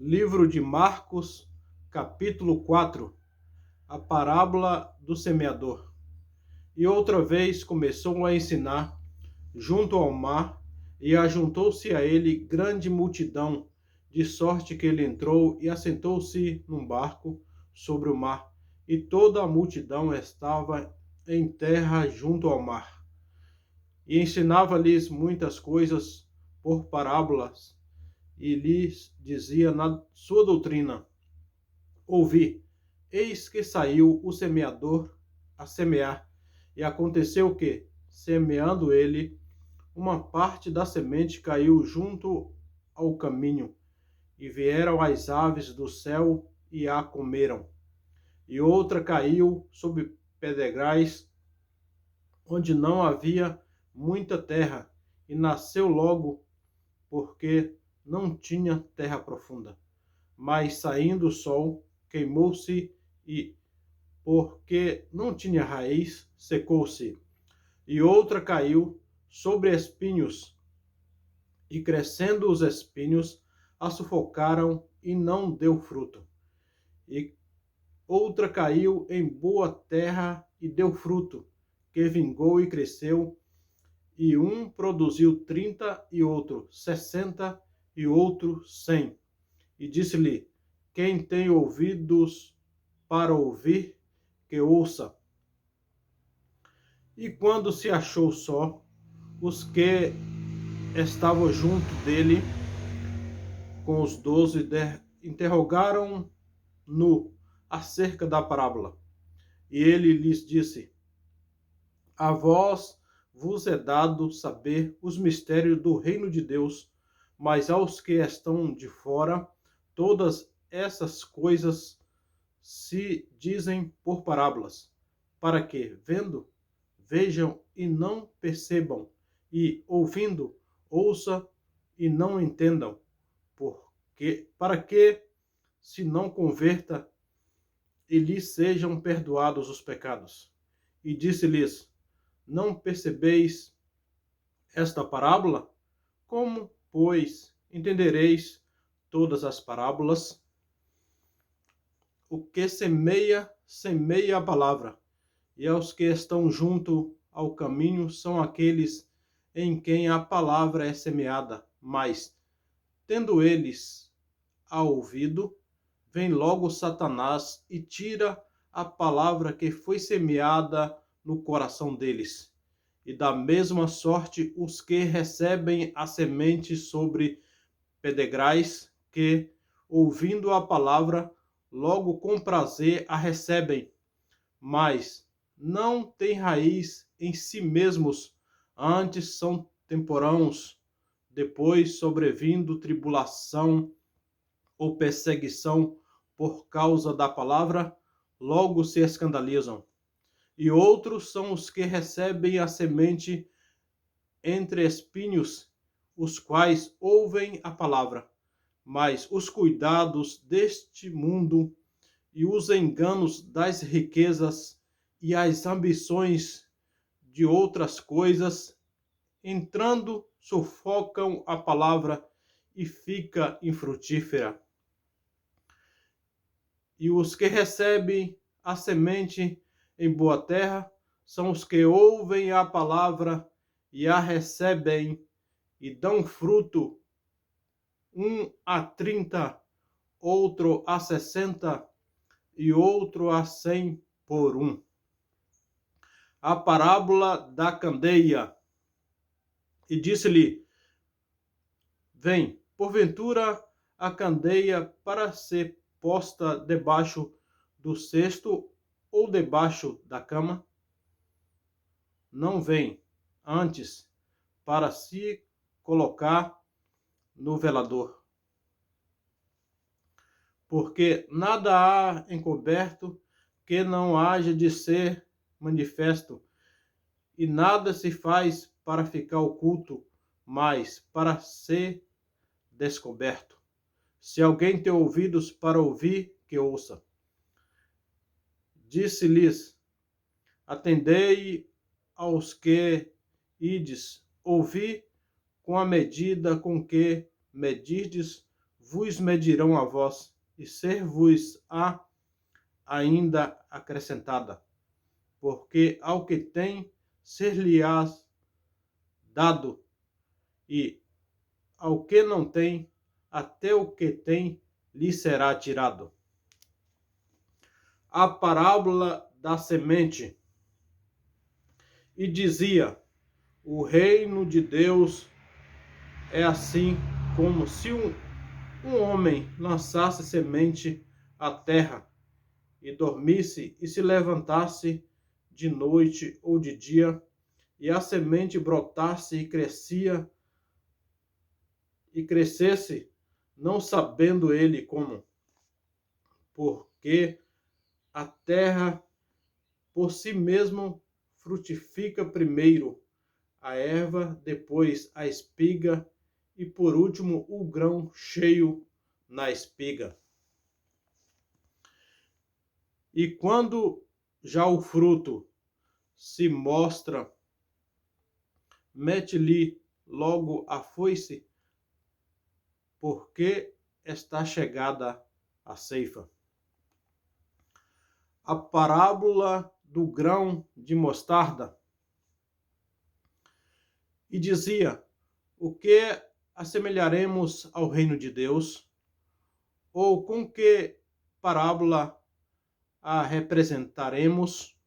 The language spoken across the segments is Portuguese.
Livro de Marcos, capítulo 4, a parábola do semeador. E outra vez começou a ensinar junto ao mar, e ajuntou-se a ele grande multidão, de sorte que ele entrou e assentou-se num barco sobre o mar, e toda a multidão estava em terra junto ao mar. E ensinava-lhes muitas coisas por parábolas, e lhes dizia na sua doutrina: Ouvi, eis que saiu o semeador a semear. E aconteceu que, semeando ele, uma parte da semente caiu junto ao caminho, e vieram as aves do céu e a comeram. E outra caiu sobre pedregais, onde não havia muita terra, e nasceu logo, porque não tinha terra profunda. Mas saindo o sol, queimou-se, e, porque não tinha raiz, secou-se. E outra caiu sobre espinhos, e crescendo os espinhos, a sufocaram, e não deu fruto. E outra caiu em boa terra, e deu fruto, que vingou e cresceu, e um produziu 30, e outro 60, e outro 100. E disse-lhe: Quem tem ouvidos para ouvir, que ouça. E quando se achou só, os que estavam junto dele, com os 12, interrogaram-no acerca da parábola. E ele lhes disse: A vós vos é dado saber os mistérios do reino de Deus, mas aos que estão de fora, todas essas coisas se dizem por parábolas, para que, vendo, vejam e não percebam, e ouvindo, ouçam e não entendam, para que se não converta e lhes sejam perdoados os pecados. E disse-lhes: Não percebeis esta parábola? Como, pois, entendereis todas as parábolas? O que semeia, semeia a palavra, e aos que estão junto ao caminho são aqueles em quem a palavra é semeada. Mas, tendo eles a ouvido, vem logo Satanás e tira a palavra que foi semeada no coração deles. E da mesma sorte os que recebem a semente sobre pedregais, que, ouvindo a palavra, logo com prazer a recebem, mas não têm raiz em si mesmos, antes são temporãos, depois sobrevindo tribulação ou perseguição por causa da palavra, logo se escandalizam. E outros são os que recebem a semente entre espinhos, os quais ouvem a palavra, mas os cuidados deste mundo e os enganos das riquezas e as ambições de outras coisas, entrando, sufocam a palavra e fica infrutífera. E os que recebem a semente em boa terra são os que ouvem a palavra e a recebem e dão fruto, um a 30, outro a 60 e outro a 100 por um. A parábola da candeia. E disse-lhe: Vem, porventura, a candeia para ser posta debaixo do cesto ou debaixo da cama? Não vem, antes, para se colocar no velador. Porque nada há encoberto que não haja de ser manifesto, e nada se faz para ficar oculto, mas para ser descoberto. Se alguém tem ouvidos para ouvir, que ouça. Disse-lhes: Atendei aos que ides, ouvi com a medida com que medirdes, vos medirão a vós, e ser-vos-á ainda acrescentada. Porque ao que tem, ser-lhe-á dado, e ao que não tem, até o que tem lhe será tirado. A parábola da semente. E dizia: o reino de Deus é assim como se um homem lançasse semente à terra, e dormisse e se levantasse de noite ou de dia, e a semente brotasse e crescesse, não sabendo ele como, porque a terra por si mesmo frutifica primeiro a erva, depois a espiga e por último o grão cheio na espiga. E quando já o fruto se mostra, mete-lhe logo a foice, porque está chegada a ceifa. A parábola do grão de mostarda. E dizia: o que assemelharemos ao reino de Deus? Ou com que parábola a representaremos?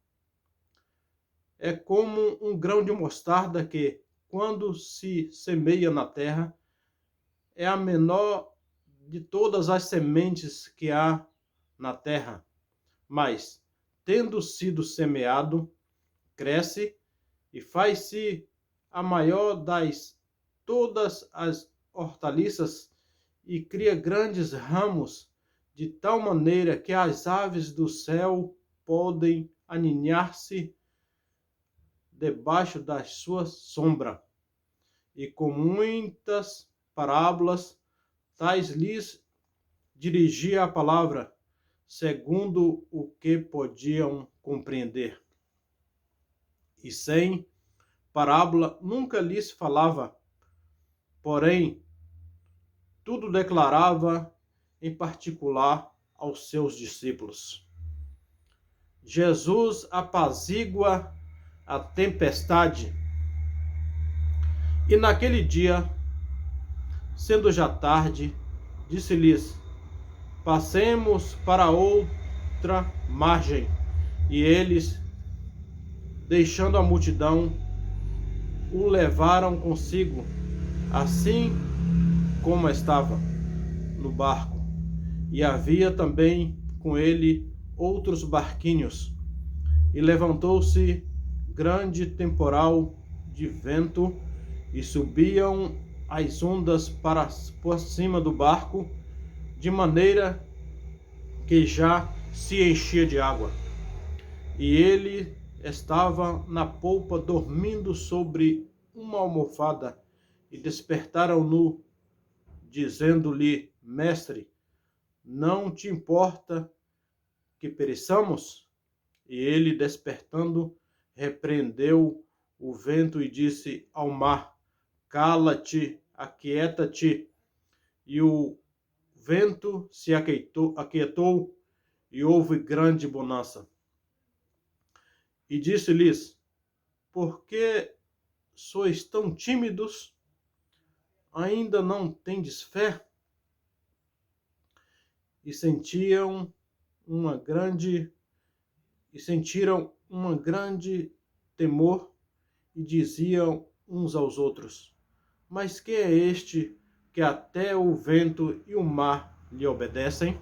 É como um grão de mostarda que, quando se semeia na terra, é a menor de todas as sementes que há na terra. Mas, tendo sido semeado, cresce e faz-se a maior das todas as hortaliças e cria grandes ramos, de tal maneira que as aves do céu podem aninhar-se debaixo da sua sombra. E com muitas parábolas, tais lhes dirigia a palavra, segundo o que podiam compreender. E sem parábola nunca lhes falava, porém, tudo declarava em particular aos seus discípulos. Jesus apazigua a tempestade. E naquele dia, sendo já tarde, disse-lhes: passemos para outra margem. E eles, deixando a multidão, o levaram consigo, assim como estava no barco. E havia também com ele outros barquinhos. E levantou-se grande temporal de vento, e subiam as ondas por cima do barco, de maneira que já se enchia de água. E ele estava na polpa dormindo sobre uma almofada, e despertaram-no, dizendo-lhe: mestre, não te importa que pereçamos? E ele, despertando, repreendeu o vento e disse ao mar: cala-te, aquieta-te. E o vento se aquietou, e houve grande bonança. E disse-lhes: por que sois tão tímidos? Ainda não tendes fé? E sentiram uma grande temor, e diziam uns aos outros: mas quem é este que até o vento e o mar lhe obedecem?